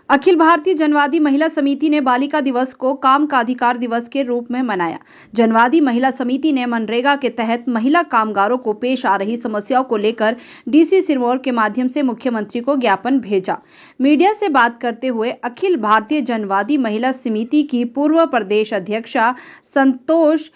अखिल भारतीय जनवादी महिला समिति ने बालिका दिवस को काम का अधिकार दिवस के रूप में मनाया। जनवादी महिला समिति ने मनरेगा के तहत महिला कामगारों को पेश आ रही समस्याओं को लेकर डीसी सिरमौर के माध्यम से मुख्यमंत्री को ज्ञापन भेजा। मीडिया से बात करते हुए अखिल भारतीय जनवादी महिला समिति की पूर्व प्रदेश अध्यक्षा संतोष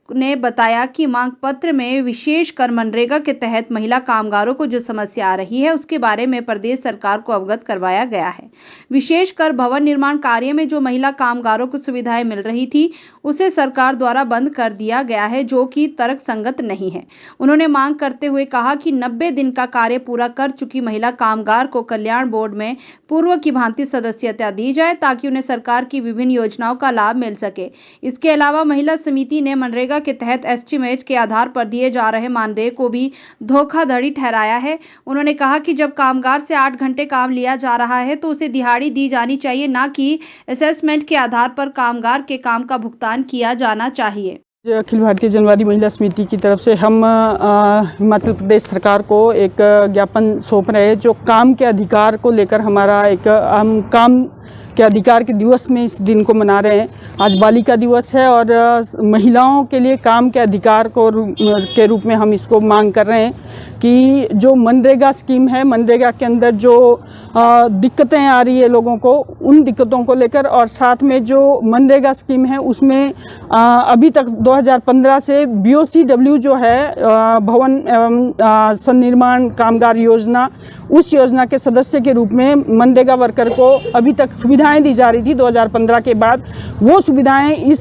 ने बताया कि मांग पत्र में विशेषकर मनरेगा के तहत महिला कामगारों को जो समस्या आ रही है उसके बारे में प्रदेश सरकार को अवगत करवाया गया है। विशेषकर भवन निर्माण कार्य में जो महिला कामगारों को सुविधाएं मिल रही थी उसे सरकार द्वारा बंद कर दिया गया है, जो कि तर्कसंगत नहीं है। उन्होंने मांग करते हुए कहा कि 90 दिन का कार्य पूरा कर चुकी महिला कामगार को कल्याण बोर्ड में पूर्व की भांति सदस्यता दी जाए ताकि उन्हें सरकार की विभिन्न योजनाओं का लाभ मिल सके। इसके अलावा महिला समिति ने मनरेगा के तहत एस्टीमेट के आधार पर दिए जा रहे मानदेय को भी धोखाधड़ी ठहराया है। उन्होंने कहा कि जब कामगार से 8 घंटे काम लिया जा रहा है तो उसे दिहाड़ी दी जानी चाहिए, ना कि असेसमेंट के आधार पर कामगार के काम का भुगतान किया जाना चाहिए। अखिल भारतीय जनवादी महिला समिति की तरफ से हम हिमाचल प्रदेश सरकार को एक ज्ञापन सौंप रहे हैं, जो काम के अधिकार को लेकर हमारा हम काम के अधिकार के दिवस में इस दिन को मना रहे हैं। आज बालिका दिवस है और महिलाओं के लिए काम के अधिकार के रूप में हम इसको मांग कर रहे हैं कि जो मनरेगा स्कीम है, मनरेगा के अंदर जो दिक्कतें आ रही है लोगों को, उन दिक्कतों को लेकर, और साथ में जो मनरेगा स्कीम है उसमें अभी तक 2015 से BOCW जो है भवन एवं सन्निर्माण कामगार योजना, उस योजना के सदस्य के रूप में मनरेगा वर्कर को अभी तक सुविधाएं दी जा रही थी। 2015 के बाद वो सुविधाएं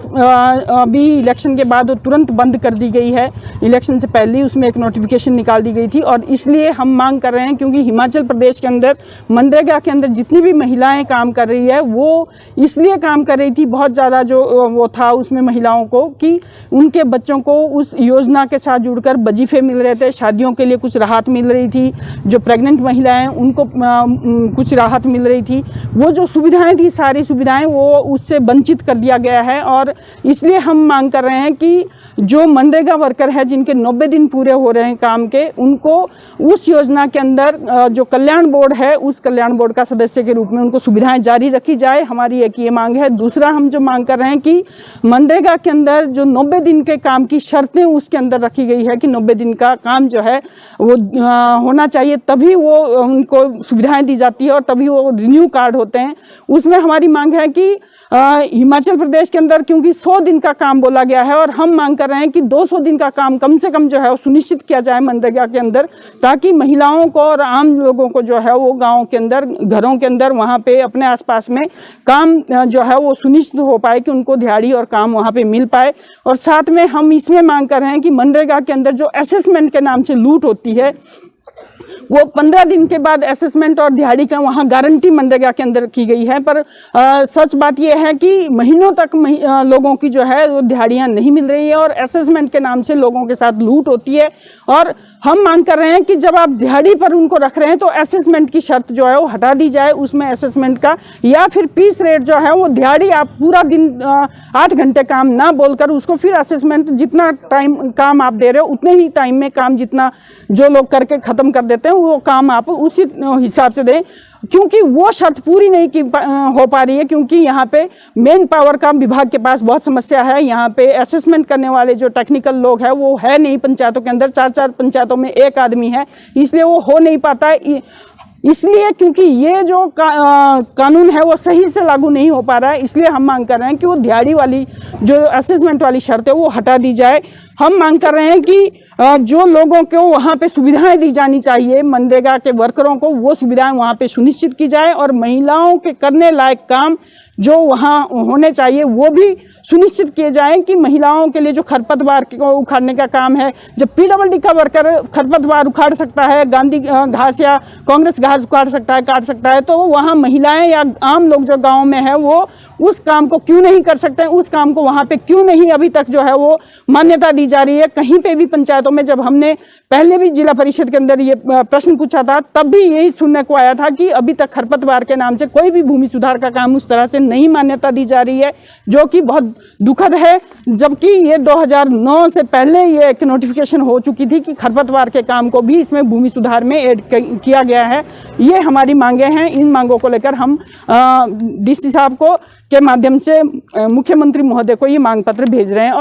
अभी इलेक्शन के बाद तुरंत बंद कर दी गई है। इलेक्शन से पहले ही उसमें एक नोटिफिकेशन निकाल दी गई थी और इसलिए हम मांग कर रहे हैं, क्योंकि हिमाचल प्रदेश के अंदर मनरेगा के अंदर जितनी भी महिलाएं काम कर रही है वो इसलिए काम कर रही थी, बहुत ज़्यादा जो वो था उसमें महिलाओं को, कि उनके बच्चों को उस योजना के साथ जुड़कर वजीफे मिल रहे थे, शादियों के लिए कुछ राहत मिल रही थी, जो प्रेग्नेंट महिलाएं उनको कुछ राहत मिल रही थी। वो जो सुविधाएं थी, सारी सुविधाएं वो उससे वंचित कर दिया गया है और इसलिए हम मांग कर रहे हैं कि जो मनरेगा वर्कर है जिनके 90 दिन पूरे हो रहे हैं काम के, उनको उस योजना के अंदर जो कल्याण बोर्ड है, उस कल्याण बोर्ड का सदस्य के रूप में उनको सुविधाएं जारी रखी जाए। हमारी एक ये मांग है। दूसरा हम जो मांग कर रहे हैं कि मनरेगा के अंदर जो 90 दिन के काम की शर्तें उसके अंदर रखी गई है कि 90 दिन का काम जो है वो होना चाहिए, तभी वो उनको सुविधाएं दी जाती है और तभी वो रिन्यू कार्ड होते हैं। उसमें हमारी मांग है कि हिमाचल प्रदेश के अंदर क्योंकि 100 दिन का काम बोला गया है और हम मांग कर रहे हैं कि 200 दिन का काम कम से कम जो है वो सुनिश्चित किया जाए मनरेगा के अंदर, ताकि महिलाओं को और आम लोगों को जो है वो गाँव के अंदर, घरों के अंदर, वहाँ पे अपने आसपास में काम जो है वो सुनिश्चित हो पाए कि उनको दिहाड़ी और काम वहाँ पे मिल पाए। और साथ में हम इसमें मांग कर रहे हैं कि मनरेगा के अंदर जो असेसमेंट के नाम से लूट होती है वो 15 दिन के बाद असेसमेंट और दिहाड़ी का वहाँ गारंटी मनरेगा के अंदर की गई है, पर सच बात यह है कि महीनों तक लोगों की जो है वो दिहाड़ियाँ नहीं मिल रही है और असेसमेंट के नाम से लोगों के साथ लूट होती है। और हम मांग कर रहे हैं कि जब आप दिहाड़ी पर उनको रख रहे हैं तो असेसमेंट की शर्त जो है वो हटा दी जाए, उसमें असेसमेंट का या फिर पीस रेट जो है वो दिहाड़ी आप पूरा दिन 8 घंटे काम ना बोलकर उसको फिर असेसमेंट जितना टाइम काम आप दे रहे हो उतने ही टाइम में काम जितना जो लोग करके ख़त्म कर देते हैं वो काम आप उसी हिसाब से दें, क्योंकि वो शर्त पूरी नहीं हो पा रही है। क्योंकि यहाँ पे मेन पावर का विभाग के पास बहुत समस्या है। यहाँ पे असेसमेंट करने वाले जो टेक्निकल लोग हैं वो है नहीं पंचायतों के अंदर, 4 पंचायतों में एक आदमी है, इसलिए वो हो नहीं पाता। इसलिए क्योंकि ये जो कानून है वो सही से लागू नहीं हो पा रहा है, इसलिए हम मांग कर रहे हैं कि वो दिहाड़ी वाली जो असेसमेंट वाली शर्त है वो हटा दी जाए। हम मांग कर रहे हैं कि जो लोगों को वहाँ पे सुविधाएं दी जानी चाहिए, मनरेगा के वर्करों को वो सुविधाएं वहाँ पे सुनिश्चित की जाए और महिलाओं के करने लायक काम जो वहाँ होने चाहिए वो भी सुनिश्चित किए जाएं कि महिलाओं के लिए जो खरपतवार को उखाड़ने का काम है, जब PWD का वर्कर खरपतवार उखाड़ सकता है, गांधी घास या कांग्रेस घास उखाड़ सकता है, काट सकता है, तो वहाँ महिलाएं या आम लोग जो गांव में है वो उस काम को क्यों नहीं कर सकते हैं, उस काम को वहाँ पे क्यों नहीं अभी तक जो है वो मान्यता दी जा रही है। कहीं पे भी पंचायतों में जब हमने पहले भी जिला परिषद के अंदर ये प्रश्न पूछा था, तब भी यही सुनने को आया था कि अभी तक खरपतवार के नाम से कोई भी भूमि सुधार का काम उस तरह से नहीं मान्यता दी जा रही है, जो कि बहुत दुखद है। जबकि ये 2009 से पहले ये एक नोटिफिकेशन हो चुकी थी कि खरपतवार के काम को भी इसमें भूमि सुधार में ऐड किया गया है। ये हमारी मांगे हैं। इन मांगों को लेकर हम डीसी साहब को के माध्यम से मुख्यमंत्री महोदय को ये मांग पत्र भेज रहे हैं।